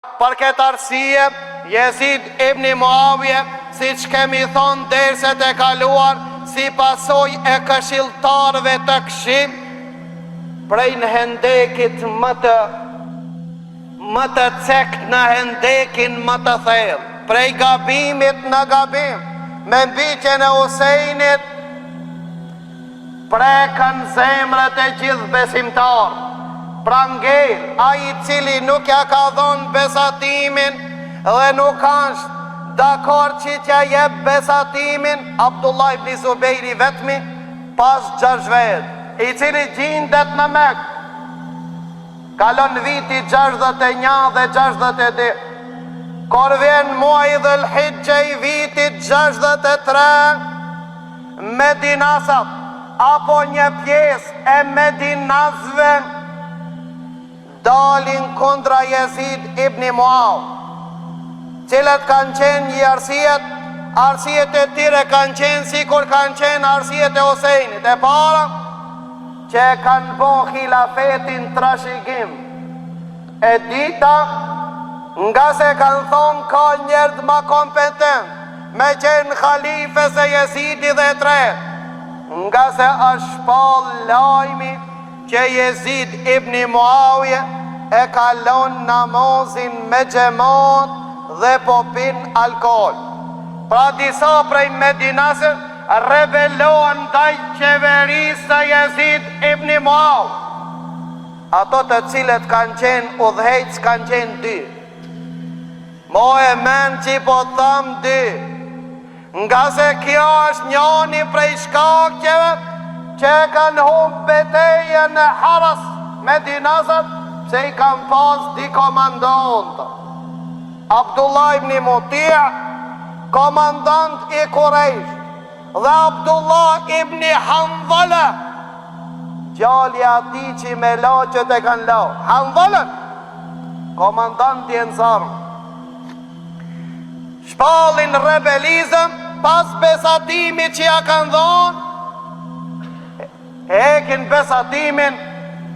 Për këtë arsye, Jezid ibn Muavije, si që kemi thonë derset e kaluar, si pasoj e këshilltarëve të Këshim, prej në hendekit më të cekt në hendekin më të thellë, prej gabimit në gabim, me mbiqen e Husejnit, prekën zemrët e gjithë besimtarë. Pra ngel, a i cili nuk ja ka dhonë besatimin dhe nuk është dakor që t'ja jep besatimin, Abdullah ibn Zubejri vetmi, pas 6 vet, i cili gjindet në Mekë, kalon viti 61 dhe 62, kur vjen muaj Dhul Hijja i vitit 63, Medinasat, apo një pjesë e Medinasve, dalin kundra Jezid ibn Muav, cilët kanë qenë një arsijet e tire kanë qenë si kur kanë qenë arsijet e Husejnit. E para, që kanë bon khilafetin trashigim. E dita, nga se kanë thonë ka njerëz ma kompetent me qenë khalife se Jezidi dhe tret, nga se është pal lajmi që Jezid ibn Muavije e kalon namazin me xhamat dhe po pin alkohol. Pra disa prej Medinasë rebelohen ndaj qeverisë së Jezid ibn Muavije. Ato të cilët kanë qenë udhëhec kanë qenë 2. Mo e men që po tham 2, nga se kjo është njëni prej shkaqeve që kanë humbë betejë në Haras Medinasat, pse i kanë pas 2 komandant. Abdullah ibn Mutia, komandant i Quraysh, dhe Abdullah ibn Hanzala, gjalli ati që me laqët e kanë lau. Hanzala, komandant i Ensar, shpallin rebelizëm pas besatimit që ja kanë dhonë, hekin besatimin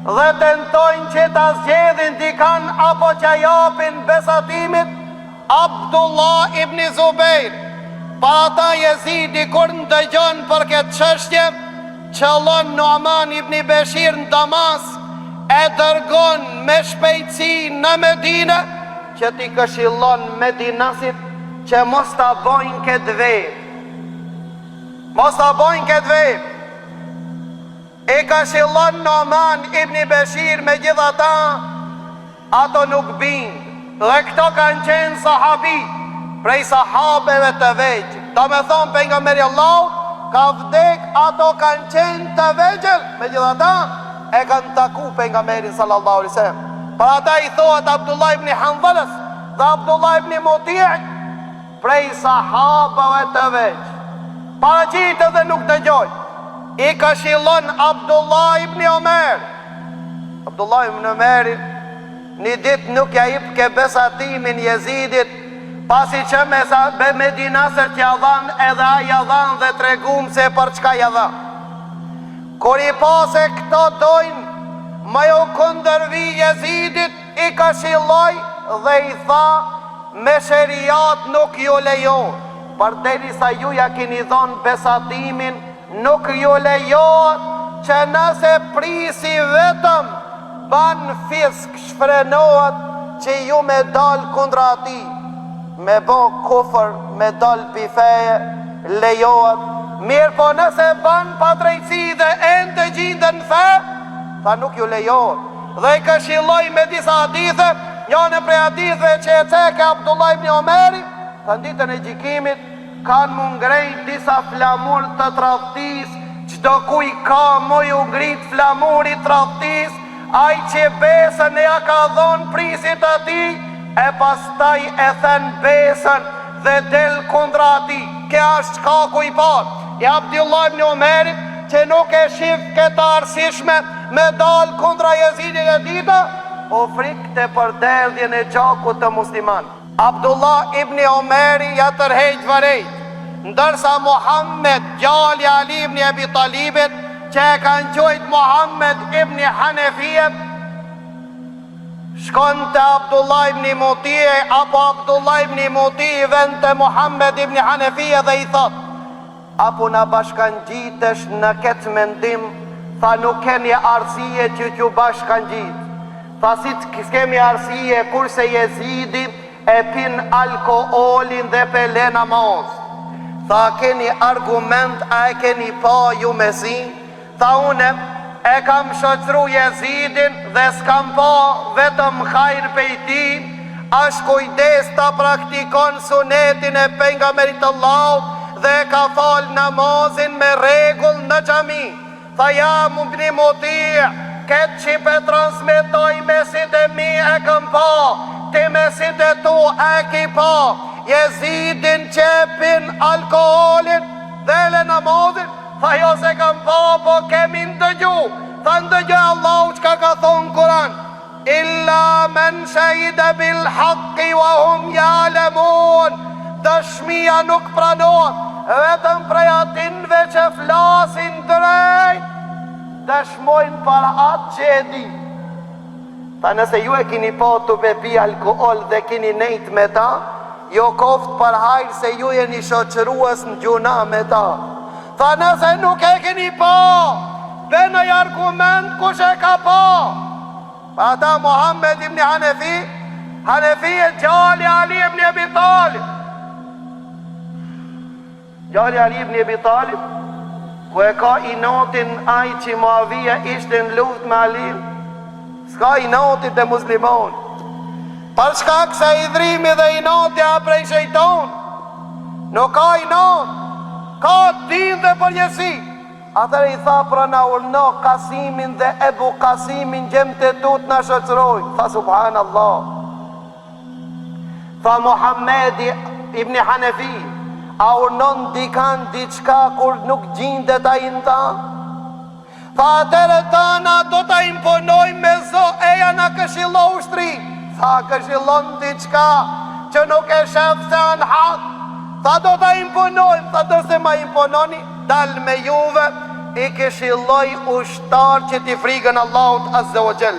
dhe tentojnë që ta zgjedhin dikan apo që japin besatimit Abdullah ibn Zubejr. Pa ata Jezidi kur ndëgjon për këtë çështje, qëllon Nuaman ibn Beshir në Damas, e dërgon me shpejtësi në Medinë që t'i këshillon Medinasit që mos ta bojnë këtë vepër. Mos ta bojnë këtë vepër. E këshillon Nuaman ibn Beshir, me gjithata ato nuk bind. Dhe këto kanë qenë sahabi, prej sahabeve të vegjël. Do me thonë pejgamberi Allah ka vdek, ato kanë qenë të vegjël, me gjithata e kanë taku pejgamberin sallallahu alaihi wasallam. Për ata i thohet Abdullah ibn Hanzalas dhe Abdullah ibn Muti', prej sahabeve të vegjël. Paraqitë dhe nuk dëgjoj. I këshillon Abdullah ibn Omer. Abdullah ibn Omer një dit nuk ja jep ke besatimin Jezidit, pasi që me Medinasër që ja dhan, edhe a ja dhan dhe tregum se për çka ja dhan. Kur i pase këto dojnë më ju kundërvi Jezidit, i këshilloj dhe i tha me sheriat nuk ju lejon, për derisa ju ja keni dhon besatimin, nuk ju lejohet që nëse prisi vetëm ban fisk shfrenohet që ju me dal kundra ati, me bo kufër, me dal pifeje, lejohet. Mirë po nëse ban pa drejtësi dhe ende gjindën fe, tha nuk ju lejohet. Dhe i këshilloj me disa hadithe, njënë prej hadithe që e ceke Abdullah ibn Omeri, tha ditën e gjikimit kanë mu ngrejt disa flamur të tradhtis, qdo kuj ka mu ju ngrit flamurit tradhtis, aj që besën e ja ka dhonë prisit ati, e pastaj e thën besën dhe del kundra ati. Kja është qka kuj par i Abdullah ibn Omerit, që nuk e shif këta arsishme me dal kundra Jezidit e dita, o frikë të përderdhjen e gjakut të musliman. Abdullah ibn Omeri ja tërhejt vërejt, ndërsa Muhammed, gjali Ali ibn Abi Talibit, që e kanë qojt Muhammed ibn Hanefije, shkon të Abdullah ibn Mutije, apo Abdullah ibn Mutije vend të Muhammed ibn Hanefia dhe i thot: apo në bashkan gjitesh në këtë mendim? Tha, nuk keni arsye që t'ju bashkan gjit. Tha, si t'kemi arsye kurse Jezidi e pin alkoolin dhe pele namaz. Tha, keni argument, a e keni pa ju me si? Tha, une e kam shoqru Jezidin dhe s'kam pa vetëm hajr pejti, ash kujdes ta praktikon sunetin e pejgamberit Allahut dhe ka fal namazin me regull në xhami. Tha, ja Ibn Mutije, këtë që pe transmitoj mesit e mi e kam pa, ti mesit e tu e ki pa Jezidin që pin alkoholin dhe le namazin. Tha, jo se kam pa, po kemi ndëgju. Tha, ndëgju Allahu qka ka thonë Kur'an: illa men shahida bil haqqi wa hum ya'lamun. Dëshmia nuk pranohet vetëm prej atinve që flasin drejt, dëshmojnë para atë që e di. Tha, nëse ju e kini pa të bepi alkohol dhe kini nejt me ta, jo koft për hajrë se ju e një shoqëruës në gjuna me ta. Tha, nëse nuk e kini pa, bënë i argument kush e ka pa. Pa ta Muhammed ibn Hanefi e gjali Ali ibn Abi Talib. Gjali Ali ibn Abi Talib, ku e ka i notin aj që Muavija ishte në luft me Ali, s'ka i notit e muslimon. Për shkak se idhrimi dhe i notja prej shejton, nuk ka i not, ka din dhe përgjësi. Atër i tha, pra na urno Kasimin dhe Ebu Kasimin gjem të tut në shëqëroj. Tha, subhanallah. Tha, Muhammedi ibn Hanefi, a urnon dikan diçka kur nuk gjinde ta inta? Tha, atëre tana do ta imponoj me zo, eja na këshillo ushtri. Tha, këshillon diçka që nuk e shef se në hak. Tha, do ta imponoj. Tha, dërse ma impononi, dal me juve, i këshilloj ushtar që t'i frigën Allahut Azza wa Jall.